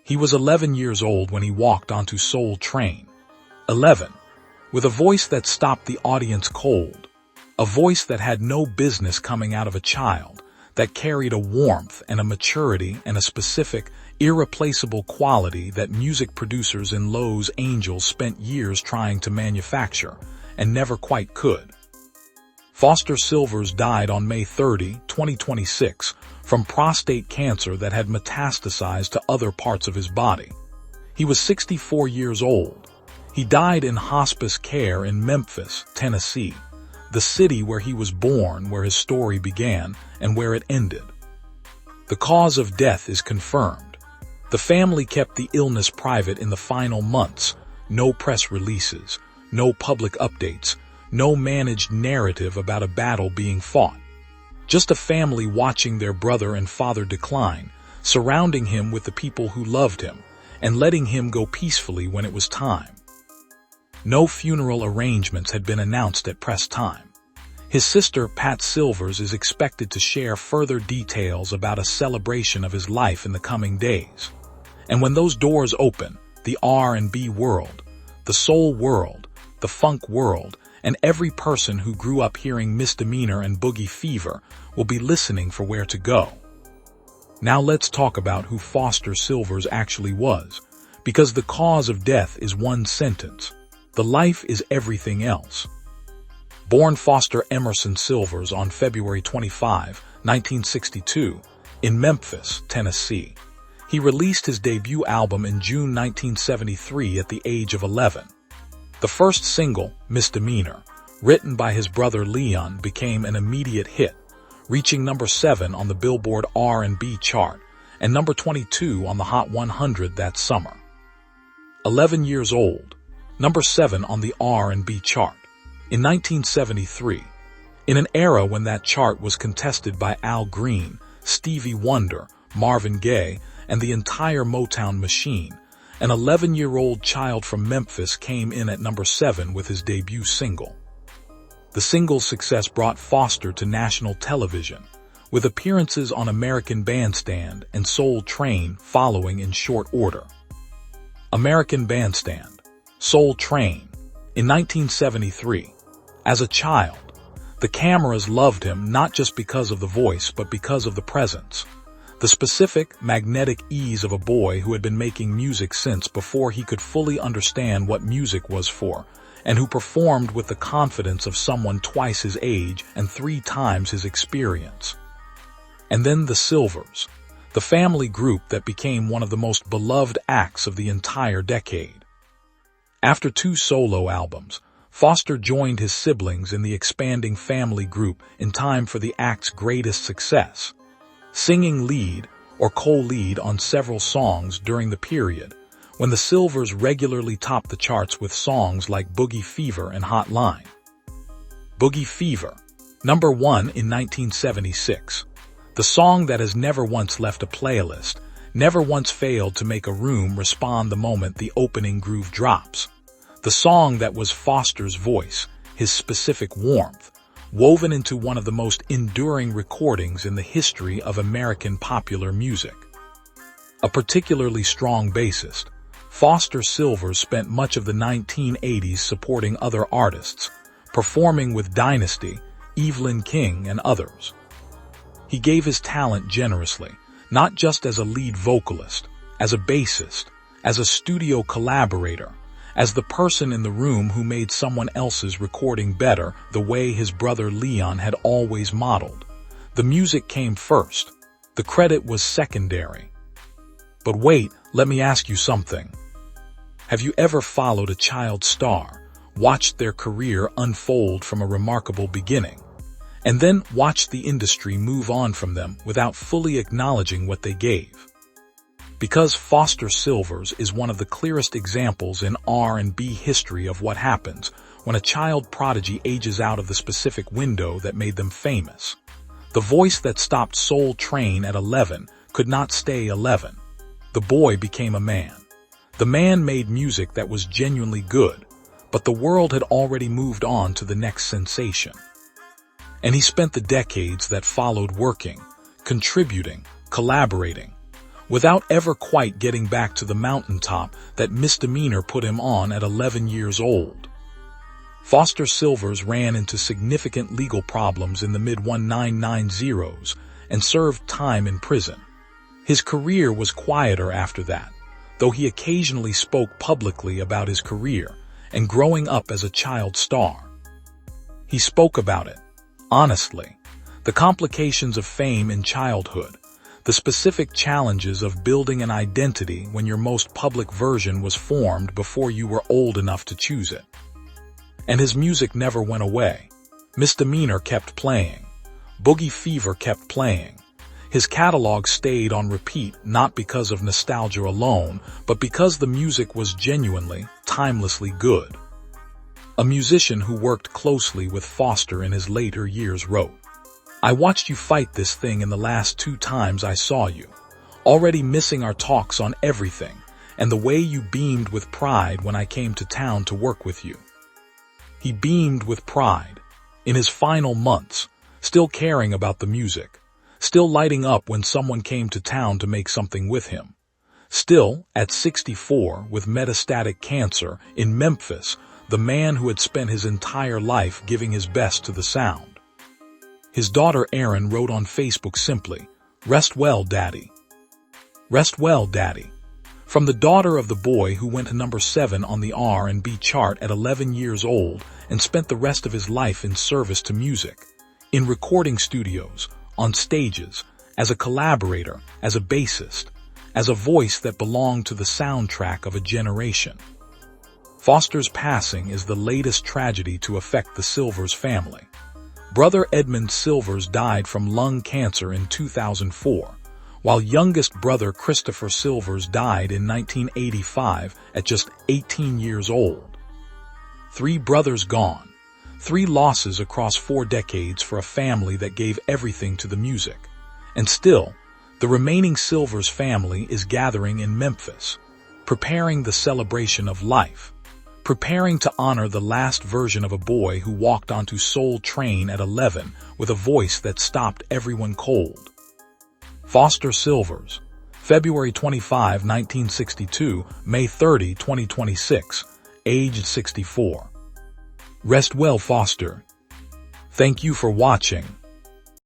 He was 11 years old when he walked onto Soul Train. 11. With a voice that stopped the audience cold. A voice that had no business coming out of a child, that carried a warmth and a maturity and a specific, irreplaceable quality that music producers in Los Angeles spent years trying to manufacture, and never quite could. Foster Sylvers died on May 30, 2026, from prostate cancer that had metastasized to other parts of his body. He was 64 years old. He died in hospice care in Memphis, Tennessee, the city where he was born, where his story began, and where it ended. The cause of death is confirmed. The family kept the illness private in the final months. No press releases, no public updates, no managed narrative about a battle being fought. Just a family watching their brother and father decline, surrounding him with the people who loved him, and letting him go peacefully when it was time. No funeral arrangements had been announced at press time. His sister, Pat Sylvers, is expected to share further details about a celebration of his life in the coming days. And when those doors open, the R&B world, the soul world, the funk world, and every person who grew up hearing Misdemeanor and Boogie Fever will be listening for where to go. Now let's talk about who Foster Sylvers actually was, because the cause of death is one sentence. The life is everything else. Born Foster Emerson Sylvers on February 25, 1962, in Memphis, Tennessee. He released his debut album in June 1973 at the age of 11. The first single, Misdemeanor, written by his brother Leon, became an immediate hit, reaching number 7 on the Billboard R&B chart and number 22 on the Hot 100 that summer. 11 years old, number 7 on the R&B chart. In 1973, in an era when that chart was contested by Al Green, Stevie Wonder, Marvin Gaye, and the entire Motown machine, an 11-year-old child from Memphis came in at number 7 with his debut single. The single's success brought Foster to national television, with appearances on American Bandstand and Soul Train following in short order. American Bandstand, Soul Train. In 1973, as a child, the cameras loved him not just because of the voice but because of the presence. The specific, magnetic ease of a boy who had been making music since before he could fully understand what music was for, and who performed with the confidence of someone twice his age and 3 times his experience. And then the Sylvers, the family group that became one of the most beloved acts of the entire decade. After 2 solo albums, Foster joined his siblings in the expanding family group in time for the act's greatest success, singing lead or co-lead on several songs during the period when the Sylvers regularly topped the charts with songs like Boogie Fever and Hotline. Boogie Fever, number 1 in 1976. The song that has never once left a playlist, never once failed to make a room respond the moment the opening groove drops. The song that was Foster's voice, his specific warmth, woven into one of the most enduring recordings in the history of American popular music. A particularly strong bassist, Foster Sylvers spent much of the 1980s supporting other artists, performing with Dynasty, Evelyn King, and others. He gave his talent generously, not just as a lead vocalist, as a bassist, as a studio collaborator, as the person in the room who made someone else's recording better the way his brother Leon had always modeled. The music came first. The credit was secondary. But wait, let me ask you something. Have you ever followed a child star, watched their career unfold from a remarkable beginning, and then watched the industry move on from them without fully acknowledging what they gave? Because Foster Sylvers is one of the clearest examples in R&B history of what happens when a child prodigy ages out of the specific window that made them famous. The voice that stopped Soul Train at 11 could not stay 11. The boy became a man. The man made music that was genuinely good, but the world had already moved on to the next sensation. And he spent the decades that followed working, contributing, collaborating, without ever quite getting back to the mountaintop that Misdemeanor put him on at 11 years old. Foster Sylvers ran into significant legal problems in the mid-1990s and served time in prison. His career was quieter after that, though he occasionally spoke publicly about his career and growing up as a child star. He spoke about it, honestly, the complications of fame in childhood, the specific challenges of building an identity when your most public version was formed before you were old enough to choose it. And his music never went away. Misdemeanor kept playing. Boogie Fever kept playing. His catalog stayed on repeat not because of nostalgia alone, but because the music was genuinely, timelessly good. A musician who worked closely with Foster in his later years wrote, "I watched you fight this thing in the last 2 times I saw you, already missing our talks on everything, and the way you beamed with pride when I came to town to work with you." He beamed with pride, in his final months, still caring about the music, still lighting up when someone came to town to make something with him. Still, at 64, with metastatic cancer, in Memphis, the man who had spent his entire life giving his best to the sound. His daughter Erin wrote on Facebook simply, "Rest well, Daddy." Rest well, Daddy. From the daughter of the boy who went to number 7 on the R&B chart at 11 years old and spent the rest of his life in service to music, in recording studios, on stages, as a collaborator, as a bassist, as a voice that belonged to the soundtrack of a generation. Foster's passing is the latest tragedy to affect the Sylvers family. Brother Edmund Sylvers died from lung cancer in 2004. While youngest brother Christopher Sylvers died in 1985 at just 18 years old. 3 brothers gone, 3 losses across 4 decades for a family that gave everything to the music. And still, the remaining Sylvers family is gathering in Memphis, preparing the celebration of life, preparing to honor the last version of a boy who walked onto Soul Train at 11 with a voice that stopped everyone cold. Foster Sylvers, February 25, 1962, May 30, 2026, aged 64. Rest well, Foster. Thank you for watching.